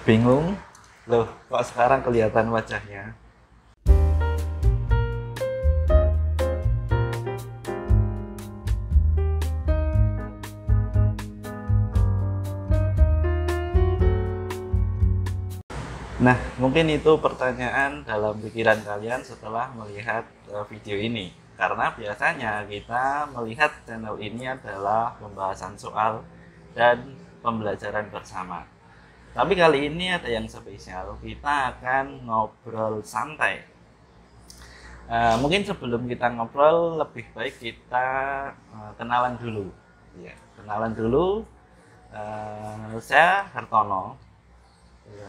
Bingung? Loh, kok sekarang kelihatan wajahnya? Nah, mungkin itu pertanyaan dalam pikiran kalian setelah melihat video ini. Karena biasanya kita melihat channel ini adalah pembahasan soal dan pembelajaran bersama. Tapi kali ini ada yang spesial, kita akan ngobrol santai. Mungkin sebelum kita ngobrol, lebih baik kita kenalan dulu. Ya, kenalan dulu. Saya Hartono.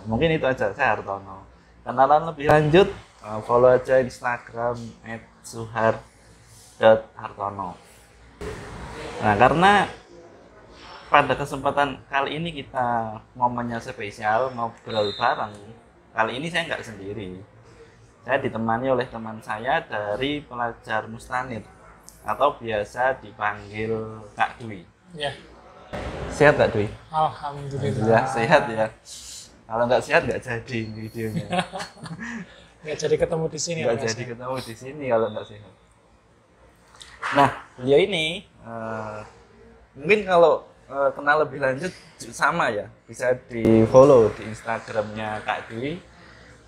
Mungkin itu aja, saya Hartono. Kenalan lebih lanjut, follow aja Instagram @suhar.hartono. Nah, karena pada kesempatan kali ini kita momennya spesial, ngobrol bareng. Kali ini saya nggak sendiri. Saya ditemani oleh teman saya dari pelajar Mustanid atau biasa dipanggil Kak Dwi. Ya. Sehat Kak Dwi? Alhamdulillah. Sehat ya. Kalau nggak sehat nggak jadi videonya. Nggak jadi ketemu di sini. Nggak jadi ketemu di sini kalau nggak sehat. Nah, beliau ini mungkin kalau kenal lebih lanjut sama ya, bisa di follow di Instagramnya Kak Dwi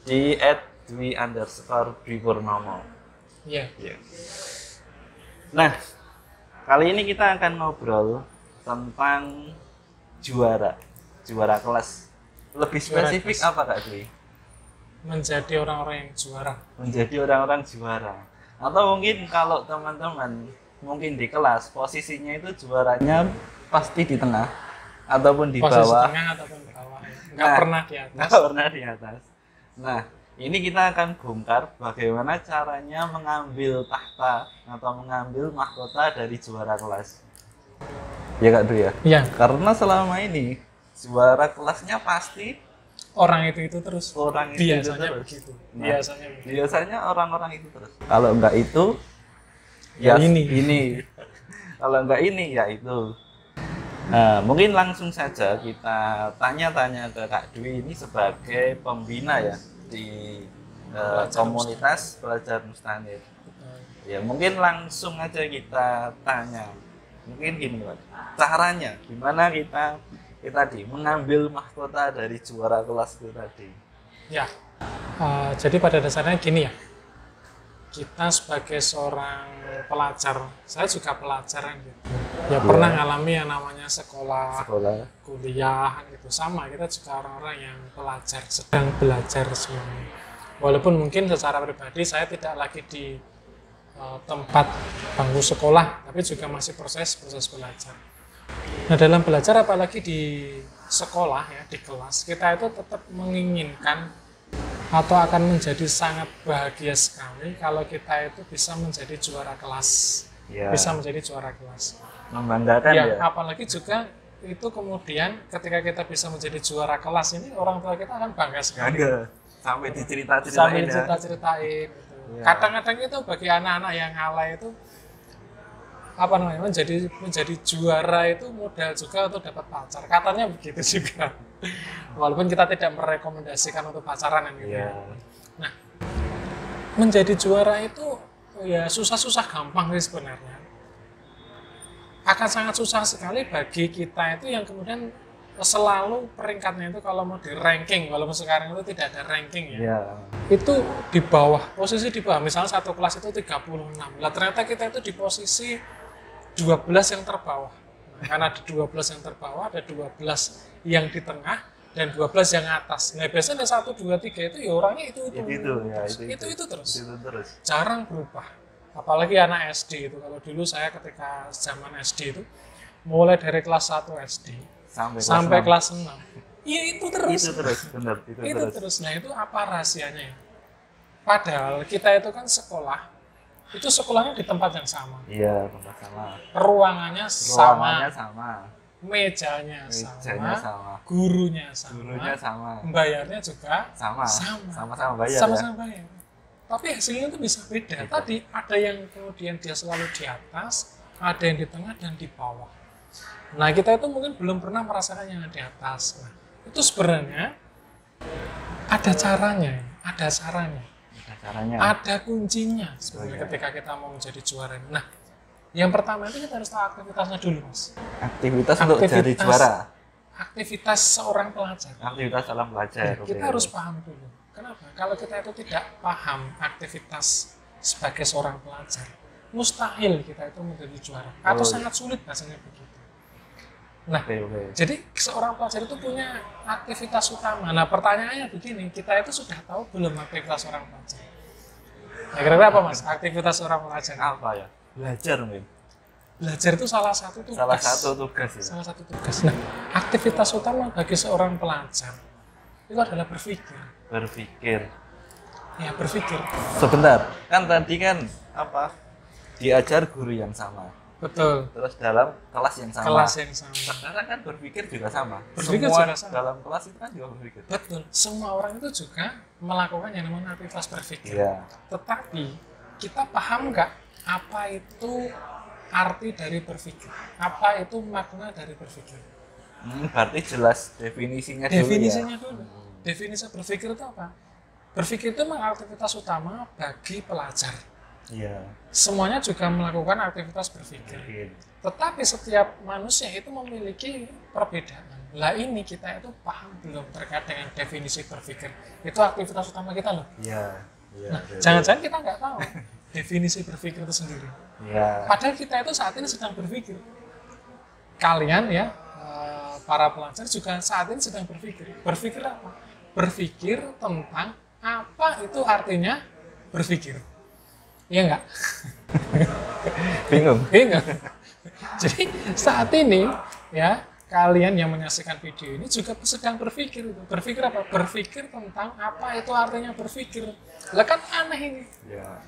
di @dwi_dwi_purnomo. Iya. Nah, kali ini kita akan ngobrol tentang juara kelas. Lebih spesifik apa Kak Dwi? Menjadi orang-orang yang juara. Menjadi orang-orang juara. Atau mungkin kalau teman-teman mungkin di kelas posisinya itu juaranya pasti di tengah ataupun di Posisi bawah. tengah ataupun di bawah. Nggak pernah di atas. Nggak pernah di atas. Nah, ini kita akan bongkar bagaimana caranya mengambil tahta atau mengambil mahkota dari juara kelas. Ya Kak Dwi ya? Iya. Karena selama ini juara kelasnya pasti Orang itu terus. orang itu Biasanya terus. begitu. Nah, Biasanya begitu. biasanya orang-orang itu terus. Kalau enggak itu ya ini. Kalau enggak ini ya itu. Nah, mungkin langsung saja kita tanya-tanya ke Kak Dwi ini sebagai pembina ya di komunitas pelajar Mustanid. Ya, mungkin langsung aja kita tanya. Mungkin gini, Pak. Caranya gimana kita tadi mengambil mahkota dari juara kelas itu tadi. Ya. Jadi pada dasarnya gini ya. Kita sebagai seorang pelajar, saya juga pelajar kan gitu. Ya pernah ngalami yang namanya sekolah, kuliah gitu. Sama, kita juga orang-orang yang pelajar, sedang belajar semuanya. Walaupun mungkin secara pribadi saya tidak lagi di tempat bangku sekolah, tapi juga masih proses belajar. Nah, dalam belajar apalagi di sekolah ya, di kelas, kita itu tetap menginginkan atau akan menjadi sangat bahagia sekali kalau kita itu bisa menjadi juara kelas. Ya. Bisa menjadi juara kelas. Membanggakan ya. Ya, Apalagi juga itu kemudian ketika kita bisa menjadi juara kelas ini, orang tua kita akan bangga sekali. Sampai dicerita-ceritain. Gitu. Ya. Kadang-kadang itu bagi anak-anak yang alay itu apa namanya menjadi juara itu modal juga untuk dapat pacar, katanya begitu juga. Walaupun kita tidak merekomendasikan untuk pacaran gitu. Yeah. Nah, menjadi juara itu ya susah-susah gampang sih sebenarnya. Akan sangat susah sekali bagi kita itu yang kemudian selalu peringkatnya itu kalau mau di ranking, walaupun sekarang itu tidak ada ranking ya. Yeah. Itu di bawah, posisi di bawah. Misalnya satu kelas itu 36. Lah ternyata kita itu di posisi 12 yang terbawah. Nah, karena ada 12 yang terbawah, ada 12 yang di tengah, dan 12 yang atas. Nah, biasanya 1, 2, 3 itu ya orangnya itu terus. Jarang berubah. Apalagi anak SD itu. Kalau dulu saya ketika zaman SD itu, mulai dari kelas 1 SD sampai kelas 6. Iya itu terus. Benar. Itu terus. Nah, itu apa rahasianya? Padahal kita itu kan sekolah. Itu sekolahnya di tempat yang sama. Iya, tempat sama. Ruangannya sama. Mejanya sama. Gurunya sama. Bayarnya juga sama-sama bayar. Sama-sama bayar. Tapi hasilnya itu bisa beda. Tadi ada yang kemudian dia selalu di atas, ada yang di tengah dan di bawah. Nah, kita itu mungkin belum pernah merasakan yang di atas. Nah, itu sebenarnya Ada caranya, ada caranya, Ada caranya. ada kuncinya sebenarnya Oh, iya. ketika kita mau menjadi juara. Nah, yang pertama itu kita harus tahu aktivitasnya dulu, Mas. Aktivitas untuk jadi Aktivitas. juara. Aktivitas seorang pelajar. Aktivitas dalam belajar. Ya, kita harus paham dulu. Kenapa? Kalau kita itu tidak paham aktivitas sebagai seorang pelajar, mustahil kita itu menjadi juara. Atau Oh, iya. sangat sulit bahasanya begitu. Nah, Oke. jadi seorang pelajar itu punya aktivitas utama. Nah, pertanyaannya begini, kita itu sudah tahu belum aktivitas seorang pelajar? Nah, kira-kira apa, Mas? Aktivitas seorang pelajar. Apa ya? Belajar mungkin. Belajar itu salah satu tugas. Salah satu tugas ya. Salah satu tugas. Nah, aktivitas utama bagi seorang pelajar itu adalah berpikir. Berpikir. Ya, berpikir. Sebentar, kan tadi kan apa? Diajar guru yang sama. Betul. Terus dalam kelas yang sama. Kelas yang sama. Sekarang kan berpikir juga sama. Berpikir Semua juga sama. dalam kelas itu kan juga berpikir. Betul. Semua orang itu juga melakukan yang namanya aktivitas berpikir. Iya. Tetapi kita paham nggak apa itu arti dari berpikir? Apa itu makna dari berpikir? Berarti jelas definisinya dulu Definisinya ya. dulu. Definisi berpikir itu apa? Berpikir itu memang aktivitas utama bagi pelajar. Iya. Semuanya juga melakukan aktivitas berpikir. Mungkin. Tetapi setiap manusia itu memiliki perbedaan. Lah ini kita itu paham belum terkait dengan definisi berpikir. Itu aktivitas utama kita loh. Iya. Iya. Nah, betul. jangan-jangan kita nggak tahu definisi berpikir itu sendiri. Iya. Padahal kita itu saat ini sedang berpikir. Kalian ya, para pelajar juga saat ini sedang berpikir. Berpikir apa? Berpikir tentang apa itu artinya berpikir. Iya nggak? Bingung. Iya nggak? Jadi saat ini ya kalian yang menyaksikan video ini juga sedang berpikir. Berpikir apa? Berpikir tentang apa itu artinya berpikir. Lah kan aneh ini. Iya.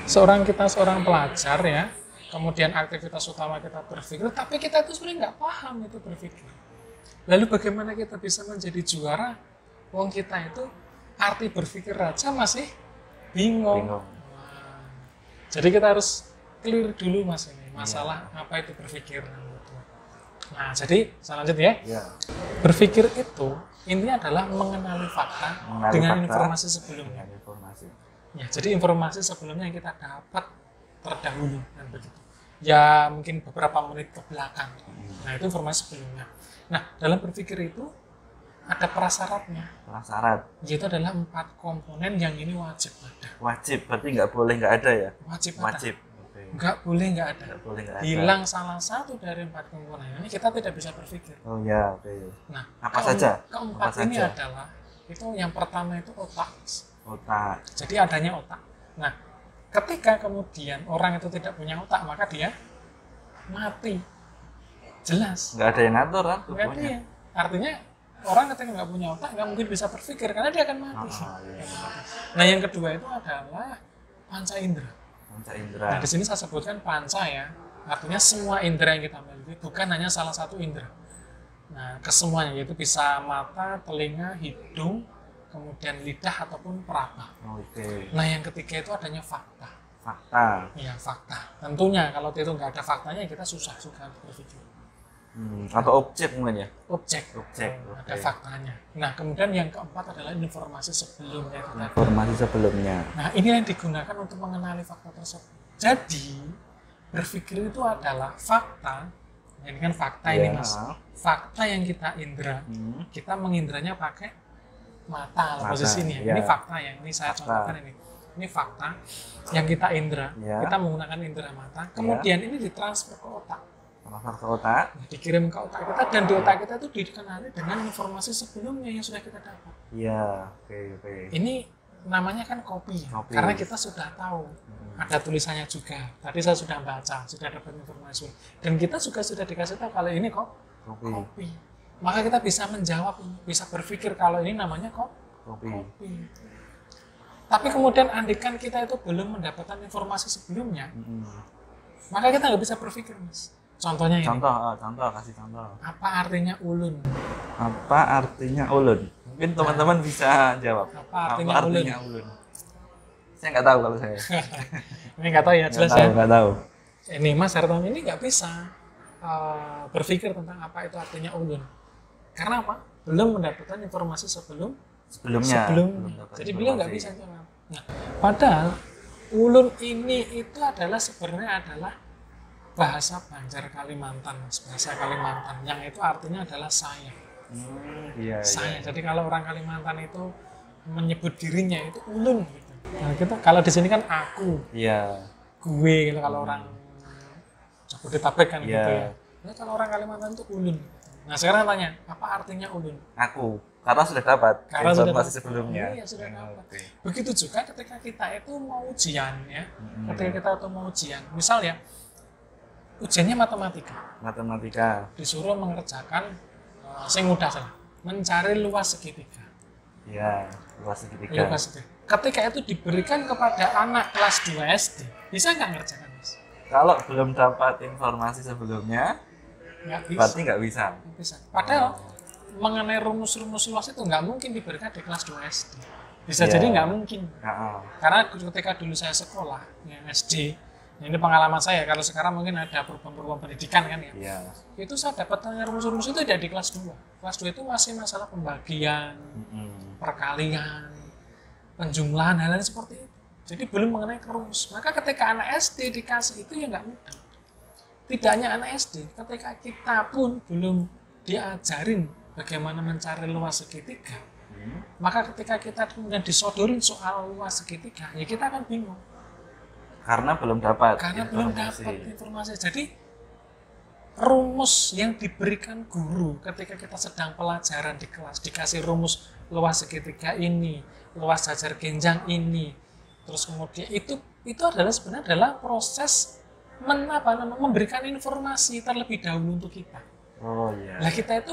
Seorang pelajar ya, kemudian aktivitas utama kita berpikir, tapi kita itu sebenarnya nggak paham itu berpikir. Lalu bagaimana kita bisa menjadi juara? Wong kita itu arti berpikir aja masih bingung. Bingung. Wah. Jadi kita harus clear dulu Mas ini masalah apa itu berpikir. Nah, jadi saya lanjut ya. Iya. Berpikir itu intinya adalah mengenali fakta Mengenali dengan fakta informasi sebelumnya. Dengan informasi. Ya, jadi informasi sebelumnya yang kita dapat terdahulu dan begitu. Ya mungkin beberapa menit ke belakang. Nah itu informasi sebelumnya. Nah dalam berpikir itu ada prasyaratnya. Prasyarat. Yaitu adalah 4 komponen yang ini wajib ada. Wajib. Berarti nggak boleh nggak ada ya? Wajib ada. Wajib. Oke. Nggak boleh nggak ada. Nggak boleh nggak ada. Hilang salah satu dari 4 komponen ini kita tidak bisa berpikir. Oh ya. Oke. Nah Apa saja? Keempat Apa ini saja? adalah itu yang pertama itu otak. Otak. Jadi adanya otak. Nah, ketika kemudian orang itu tidak punya otak, maka dia mati. Jelas. Nggak ada yang ngatur kan Nggak ada tubuhnya. ya. Artinya orang ketika nggak punya otak nggak mungkin bisa berpikir karena dia akan mati. Iya. Nah, yang kedua itu adalah panca indera. Panca indera. Nah, di sini saya sebutkan panca ya. Artinya semua indera yang kita miliki, bukan hanya salah satu indera. Nah, kesemuanya yaitu bisa mata, telinga, hidung, kemudian lidah ataupun peraba. Oke. Nah, yang ketiga itu adanya fakta. Fakta. Ya, fakta. Tentunya kalau itu nggak ada faktanya kita susah juga berpikir. Atau objek mungkin ya? Objek. Objek. Ada Oke. faktanya. Nah, kemudian yang keempat adalah informasi sebelumnya itu tadi. Informasi sebelumnya. Nah, ini yang digunakan untuk mengenali fakta tersebut. Jadi, berpikir itu adalah fakta. Ini kan fakta ini, Ya. Mas. Fakta yang kita indera. Kita menginderanya pakai mata, Mata, posisinya. ya. Ini fakta ya. Ini saya Fakta. contohkan ini. Ini fakta yang kita indera. Ya. Kita menggunakan indera mata. Kemudian ini ditransfer ke otak. Transfer ke otak. Dikirim ke otak kita dan di otak kita itu dikenali dengan informasi sebelumnya yang sudah kita dapat. Iya. Oke. Ini namanya kan kopi, ya, Kopi. karena kita sudah tahu ada tulisannya juga. Tadi saya sudah baca, sudah dapat informasi dan kita juga sudah dikasih tahu kalau ini kok Kopi. kopi. Maka kita bisa menjawab, bisa berpikir kalau ini namanya kok Kopi. kopi. Tapi kemudian andikan kita itu belum mendapatkan informasi sebelumnya, maka kita nggak bisa berpikir, Mas. Contohnya ini. Contoh, kasih contoh. Apa artinya ulun? Apa artinya ulun? Mungkin teman-teman bisa jawab. Apa artinya ulun? Saya nggak tahu kalau saya. Ini nggak tahu ya, jelas ya. Nggak tahu. Ini Mas Hartono ini nggak bisa berpikir tentang apa itu artinya ulun. Karena apa? Belum mendapatkan informasi sebelumnya. sebelumnya. Jadi beliau nggak bisa jawab. Nah, padahal ulun ini itu adalah sebenarnya adalah bahasa Banjar Kalimantan, bahasa Kalimantan yang itu artinya adalah saya. Iya, Saya. iya. Jadi kalau orang Kalimantan itu menyebut dirinya itu ulun gitu. Nah, kita kalau di sini kan aku, Iya. gue gitu kalau orang Jabodetabek kan Iya. gitu ya. Nah, kalau orang Kalimantan itu ulun. Nah, sekarang tanya, apa artinya ulun? Aku karena sudah dapat Karena sudah informasi dapat. sebelumnya. Iya, sudah dapat. Oke. Begitu juga ketika kita itu mau ujian ya. Ketika kita itu mau ujian, misal ya, ujiannya matematika. Matematika. Disuruh mengerjakan sing mudah saja, mencari luas segitiga. Iya, luas segitiga. Luas segitiga. Ketika itu diberikan kepada anak kelas 2 SD, bisa nggak ngerjakan, Mas? Kalau belum dapat informasi sebelumnya, Nggak bisa. berarti nggak bisa. Nggak bisa. Padahal mengenai rumus-rumus luas itu nggak mungkin diberikan di kelas 2 SD. Bisa Iya. jadi nggak mungkin. Nah, Karena ketika dulu saya sekolah, ya SD, ya ini pengalaman saya, kalau sekarang mungkin ada perubahan-perubahan pendidikan kan ya. iya. Itu saya dapat rumus-rumus itu tidak di kelas 2. Kelas 2 itu masih masalah pembagian, perkalian, penjumlahan, hal-hal seperti itu. Jadi belum mengenai rumus. Maka ketika anak SD dikasih itu ya nggak mudah. Tidak hanya anak SD, ketika kita pun belum diajarin bagaimana mencari luas segitiga, maka ketika kita kemudian disodorin soal luas segitiga, ya kita akan bingung. Karena belum dapat Karena belum informasi. dapat informasi. Jadi rumus yang diberikan guru ketika kita sedang pelajaran di kelas, dikasih rumus luas segitiga ini, luas jajar genjang ini, terus kemudian itu adalah sebenarnya adalah proses memberikan informasi terlebih dahulu untuk kita. Oh iya. Nah kita itu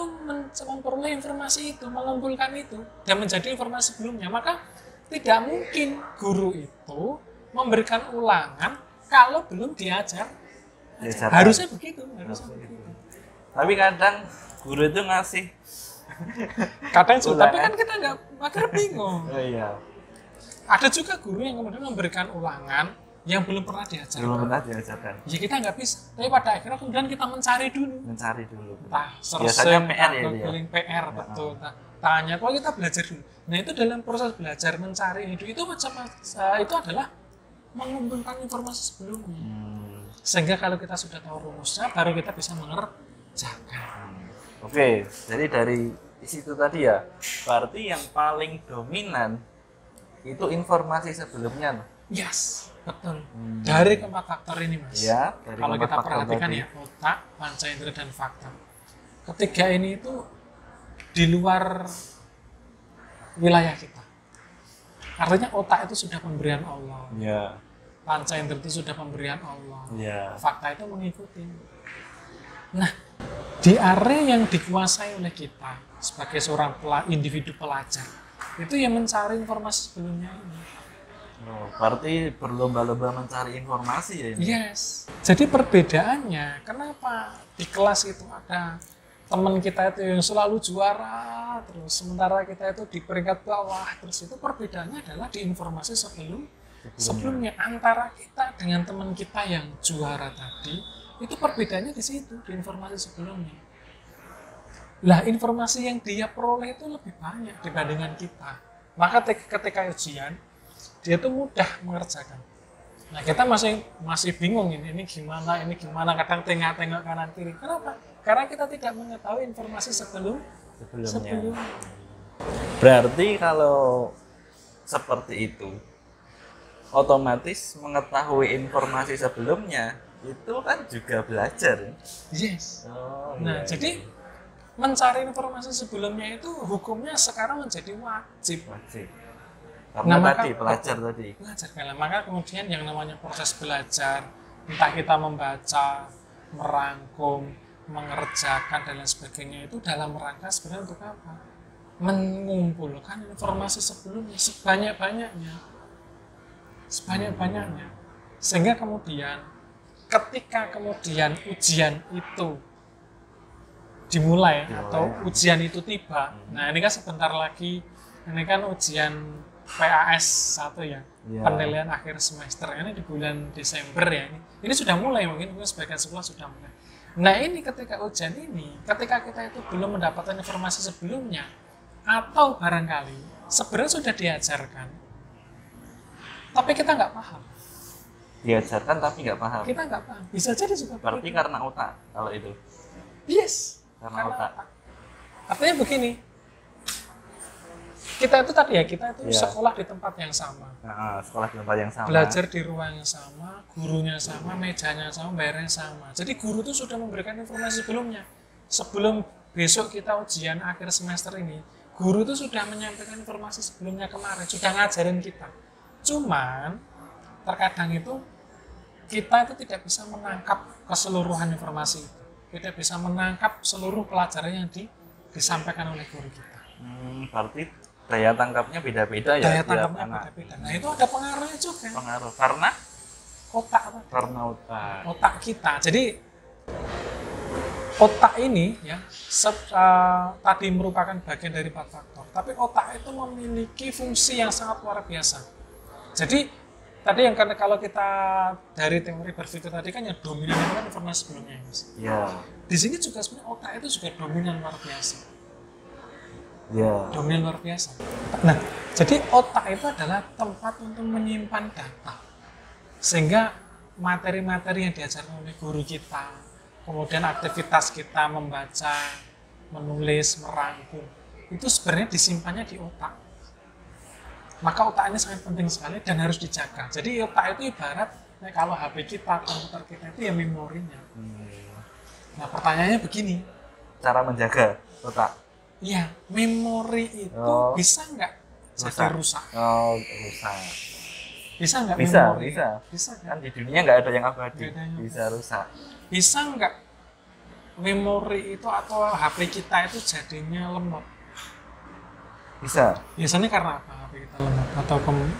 memperoleh informasi itu, mengumpulkan itu dan menjadi informasi sebelumnya. Maka tidak mungkin guru itu memberikan ulangan kalau belum diajar. Diajarkan. Harusnya begitu. Tapi kadang guru itu ngasih. Kadang sudah, tapi Ulangan. kan kita nggak, makanya bingung. Oh iya. Ada juga guru yang kemudian memberikan ulangan yang belum pernah diajarkan. Belum pernah diajarkan. Ya kita nggak bisa. Tapi pada akhirnya kemudian kita mencari dulu. Mencari dulu. Entah Biasanya searching, PR ya dia. googling PR, betul. Nah, tanya, kalau kita belajar dulu. Nah itu dalam proses belajar mencari itu macam-macam itu adalah mengumpulkan informasi sebelumnya. Sehingga kalau kita sudah tahu rumusnya, baru kita bisa mengerjakan. Oke, jadi dari situ tadi ya, berarti yang paling dominan itu informasi sebelumnya. Yes, betul. Dari keempat faktor ini, Mas. Ya, dari Kalau keempat kita faktor perhatikan tadi. ya, otak, panca indera dan fakta. Ketiga ini itu di luar wilayah kita. Artinya otak itu sudah pemberian Allah. Ya. Panca indera itu sudah pemberian Allah. Ya. Fakta itu mengikuti. Nah, di area yang dikuasai oleh kita sebagai seorang individu pelajar, itu yang mencari informasi sebelumnya ini. Oh, berarti berlomba-lomba mencari informasi ya ini? Yes. Jadi perbedaannya, kenapa di kelas itu ada teman kita itu yang selalu juara, terus sementara kita itu di peringkat bawah, terus itu perbedaannya adalah di informasi sebelumnya antara kita dengan teman kita yang juara tadi, itu perbedaannya di situ, di informasi sebelumnya. Lah informasi yang dia peroleh itu lebih banyak dibandingkan kita. Maka ketika ujian, dia tuh mudah mengerjakan. Nah kita masih bingung ini gimana, kadang tengok kanan kiri. Kenapa? Karena kita tidak mengetahui informasi sebelumnya. Berarti kalau seperti itu, otomatis mengetahui informasi sebelumnya itu kan juga belajar. Yes. Oh, Nah iya, jadi mencari informasi sebelumnya itu hukumnya sekarang menjadi wajib. wajib. Karena maka- tadi pelajar tadi. Belajar kan. Maka kemudian yang namanya proses belajar, entah kita membaca, merangkum, mengerjakan dan lain sebagainya itu dalam rangka sebenarnya untuk apa? Mengumpulkan informasi sebelumnya sebanyak-banyaknya. Sehingga kemudian ketika kemudian ujian itu dimulai atau ujian itu tiba. Nah, ini kan sebentar lagi ini kan ujian PAS 1 ya. Iya. Penilaian akhir semester ini di bulan Desember ya ini. Ini sudah mulai mungkin sebagian sekolah sudah mulai. Nah, ini ketika ujian ini, ketika kita itu belum mendapatkan informasi sebelumnya atau barangkali sebenarnya sudah diajarkan, tapi kita nggak paham. Diajarkan tapi nggak paham. Kita nggak paham. Bisa jadi juga Berarti begitu. karena otak kalau itu. Yes. Karena otak. Artinya begini, kita itu tadi ya, kita itu Iya. sekolah di tempat yang sama, Nah, sekolah di tempat yang sama. belajar di ruang yang sama, gurunya sama, mejanya sama, bayarnya sama. Jadi guru itu sudah memberikan informasi sebelumnya. Sebelum besok kita ujian akhir semester ini, guru itu sudah menyampaikan informasi sebelumnya kemarin, sudah ngajarin kita. Cuman terkadang itu kita itu tidak bisa menangkap keseluruhan informasi itu, tidak bisa menangkap seluruh pelajaran yang disampaikan oleh guru kita. Berarti daya tangkapnya beda-beda ya. Daya tiap tangkapnya anak. beda-beda. Nah itu ada pengaruhnya juga. Pengaruh karena Otak tadi. karena otak. Otak kita. Jadi otak ini ya tadi merupakan bagian dari 4 faktor. Tapi otak itu memiliki fungsi yang sangat luar biasa. Jadi tadi yang karena kalau kita dari teori berpikir tadi kan yang dominan itu kan informasi sebelumnya, Mas. Ya. Di sini juga sebenarnya otak itu juga dominan luar biasa. Ya. Dominan luar biasa. Nah, jadi otak itu adalah tempat untuk menyimpan data. Sehingga materi-materi yang diajarkan oleh guru kita, kemudian aktivitas kita membaca, menulis, merangkum, itu sebenarnya disimpannya di otak. Maka otak ini sangat penting sekali dan harus dijaga. Jadi otak itu ibarat kalau HP kita, komputer kita itu ya memorinya. Nah, pertanyaannya begini. Cara menjaga otak. Iya, memori itu bisa nggak jadi rusak? Oh, rusak. Bisa nggak Bisa, memori? bisa. Bisa nggak? Kan di dunia nggak ada yang abadi. Nggak ada yang Bisa rusak. Bisa nggak memori itu atau HP kita itu jadinya lemot? Bisa. Biasanya karena apa HP kita lemot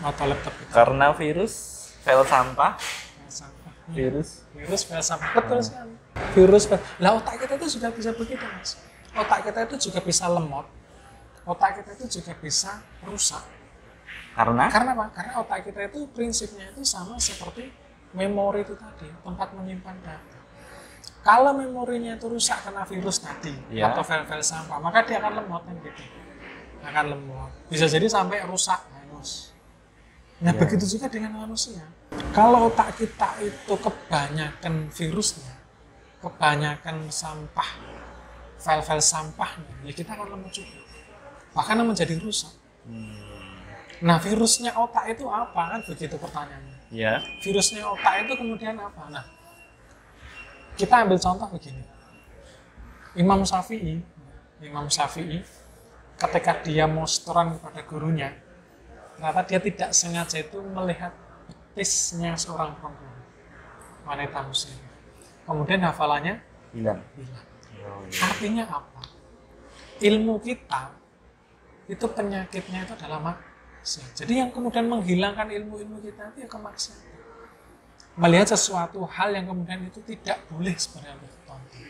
atau laptop kita? Karena virus, file sampah, Sampah. virus. Virus file sampah. Betul sekali. Virus file. Lah otak kita itu sudah bisa begitu, Mas. Otak kita itu juga bisa lemot. Otak kita itu juga bisa rusak. Karena Karena apa? Karena otak kita itu prinsipnya itu sama seperti memori itu tadi, tempat menyimpan data. Kalau memorinya itu rusak karena virus tadi Ya. atau file-file sampah, maka dia akan lemot kan gitu. Akan lemot. Bisa jadi sampai rusak, hangus. Nah, Ya. begitu juga dengan manusia. Kalau otak kita itu kebanyakan virusnya, kebanyakan sampah, file-file sampahnya, ya kita akan lemot juga. Bahkan menjadi rusak. Nah, virusnya otak itu apa? Kan begitu pertanyaannya. ya, Virusnya otak itu kemudian apa? Nah, kita ambil contoh begini. Imam Syafi'i ketika dia mau setoran kepada gurunya, ternyata dia tidak sengaja itu melihat betisnya seorang perempuan, wanita muslim. Kemudian hafalannya hilang. hilang. Oh, iya. Artinya apa? Ilmu kita itu penyakitnya itu adalah maksiat. Jadi yang kemudian menghilangkan ilmu-ilmu kita itu ya kemaksiatan. Melihat sesuatu hal yang kemudian itu tidak boleh sebenarnya ditonton.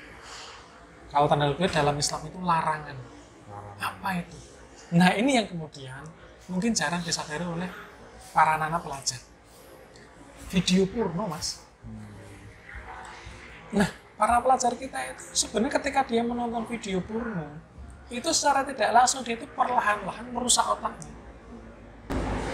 Kalau tanda kutip dalam Islam itu larangan. Apa itu? Nah ini yang kemudian mungkin jarang disadari oleh para anak pelajar. Video porno, Mas. Nah, para pelajar kita itu sebenarnya ketika dia menonton video porno, itu secara tidak langsung dia itu perlahan-lahan merusak otaknya.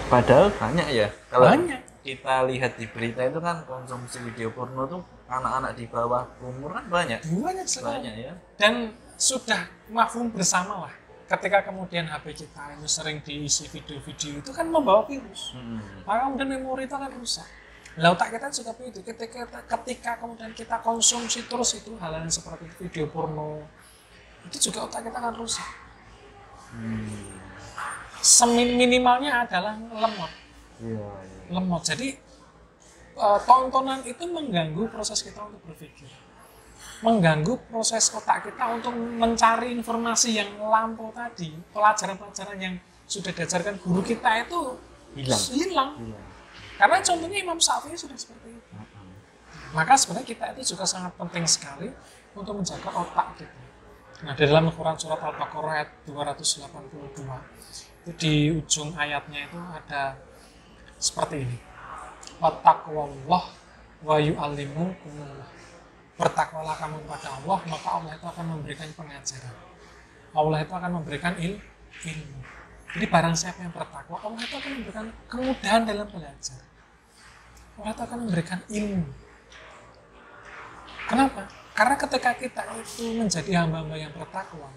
Padahal banyak ya. Kalau Banyak. kita lihat di berita itu kan konsumsi video porno tuh anak-anak di bawah umur kan banyak. Banyak sekali. Banyak ya. Dan sudah mafhum bersama lah. Ketika kemudian HP kita itu sering diisi video-video itu kan membawa virus. Maka kemudian memori itu akan rusak. Lah otak kita juga begitu. Ketika kemudian kita konsumsi terus itu hal-hal yang seperti video porno, itu juga otak kita akan rusak. Minimalnya adalah lemot. Iya. Lemot. Jadi tontonan itu mengganggu proses kita untuk berpikir, mengganggu proses otak kita untuk mencari informasi yang lampau tadi, pelajaran-pelajaran yang sudah diajarkan guru kita itu hilang. Karena contohnya Imam Syafi'i sudah seperti itu. Maka sebenarnya kita itu juga sangat penting sekali untuk menjaga otak kita. Nah, di dalam Quran surat Al-Baqarah ayat 282 itu di ujung ayatnya itu ada seperti ini. Wattaqwallah wa yu'allimukumullah. Bertakwalah kamu kepada Allah, maka Allah itu akan memberikan pengajaran. Allah itu akan memberikan ilmu. Jadi barang siapa yang bertakwa, Allah itu akan memberikan kemudahan dalam belajar. Allah itu akan memberikan ilmu. Kenapa? Karena ketika kita itu menjadi hamba-hamba yang bertakwa,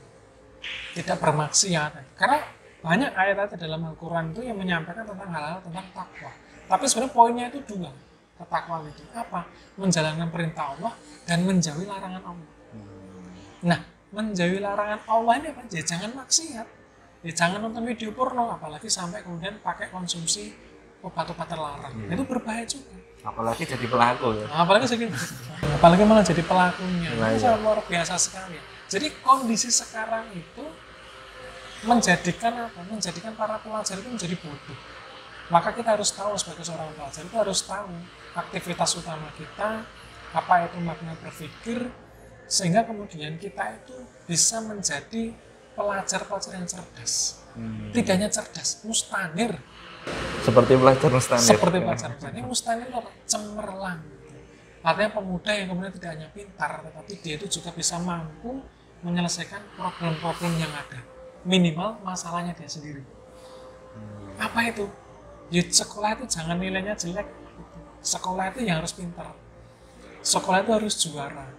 tidak bermaksiat. Karena banyak ayat-ayat dalam Al-Quran itu yang menyampaikan tentang hal-hal tentang takwa. Tapi sebenarnya poinnya itu dua. Ketakwaan itu apa? Menjalankan perintah Allah dan menjauhi larangan Allah. Nah, menjauhi larangan Allah ini apa? Ya jangan maksiat. Ya jangan nonton video porno, apalagi sampai kemudian pakai konsumsi obat-obat terlarang. Itu berbahaya juga. Apalagi jadi pelaku ya. Apalagi malah jadi pelakunya. Nah, Itu sangat luar biasa sekali. Jadi kondisi sekarang itu menjadikan apa? Menjadikan para pelajar itu menjadi bodoh. Maka kita harus tahu sebagai seorang pelajar itu harus tahu aktivitas utama kita, apa itu makna berpikir, sehingga kemudian kita itu bisa menjadi pelajar-pelajar yang cerdas. Tidak hanya cerdas, mustanir. Seperti pelajar mustanir. Seperti pelajar mustanir. Mustanir itu cemerlang. Artinya pemuda yang kemudian tidak hanya pintar, tetapi dia itu juga bisa mampu menyelesaikan problem-problem yang ada. Minimal masalahnya dia sendiri. Apa itu? Ya, sekolah itu jangan nilainya jelek. Sekolah itu yang harus pintar. Sekolah itu harus juara.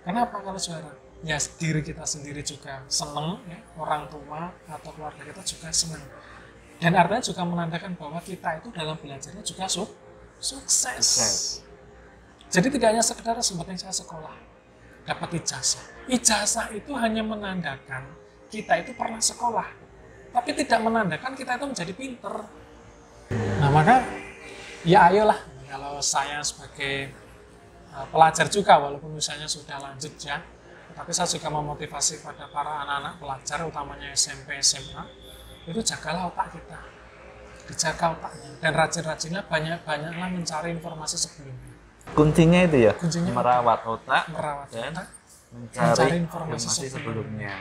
Kenapa kalau juara? Ya diri kita sendiri juga senang, ya, orang tua atau keluarga kita juga senang. Dan artinya juga menandakan bahwa kita itu dalam belajarnya juga sukses. Jadi tidak hanya sekedar seperti saya sekolah, dapat ijazah. Ijazah itu hanya menandakan kita itu pernah sekolah, tapi tidak menandakan kita itu menjadi pinter. Nah maka, ya ayolah, kalau saya sebagai pelajar juga, walaupun misalnya sudah lanjut ya, tapi saya juga memotivasi pada para anak-anak pelajar, utamanya SMP, SMA, itu jagalah otak kita, dijaga otaknya, dan rajin-rajinlah banyak-banyaklah mencari informasi sebelumnya. Kuncinya itu ya, Kuncinya merawat otak dan otak, mencari informasi sebelumnya.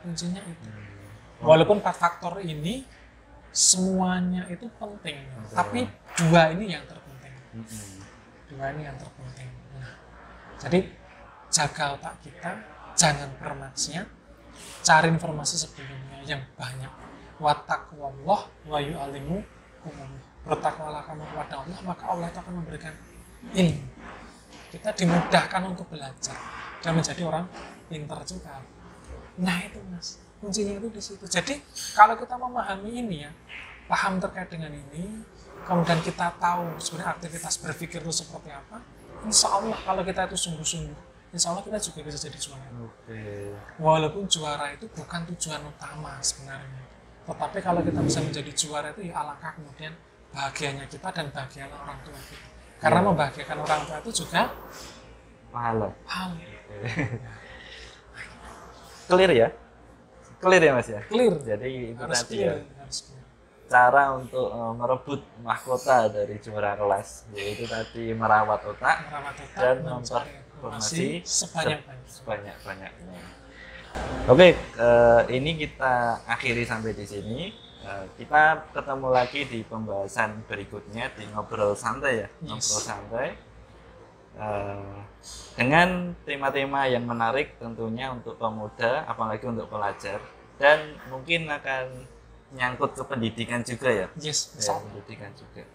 Kuncinya itu. Walaupun 4 faktor ini semuanya itu penting, tapi 2 ini yang terpenting. 2 ini yang terpenting. Nah, jadi jaga otak kita, jangan bermaksiat, cari informasi sebelumnya yang banyak. Wattaqwallah wa yu'allimukumullah. Bertakwalah kamu kepada Allah, maka Allah itu akan memberikan ilmu. Kita dimudahkan untuk belajar dan menjadi orang pintar juga. Nah itu mas, kuncinya itu di situ. Jadi kalau kita memahami ini ya, paham terkait dengan ini, kemudian kita tahu sebenarnya aktivitas berpikir itu seperti apa, insya Allah kalau kita itu sungguh-sungguh, insya Allah kita juga bisa jadi juara. Walaupun juara itu bukan tujuan utama sebenarnya, tetapi kalau kita bisa menjadi juara itu ya alangkah kemudian bahagianya kita dan bahagianya orang tua kita. Karena membahagiakan orang tua itu juga pahala. Clear ya? Clear ya mas ya? Clear. Jadi itu harus tadi clear. ya. Cara untuk merebut mahkota dari juara kelas, yaitu tadi merawat otak dan memperbaiki sebanyak-banyaknya. Oke, ini kita akhiri sampai di sini. Kita ketemu lagi di pembahasan berikutnya di ngobrol santai ya, ngobrol santai dengan tema-tema yang menarik tentunya untuk pemuda, apalagi untuk pelajar, dan mungkin akan nyangkut ke pendidikan juga ya. Yes, ya pendidikan juga.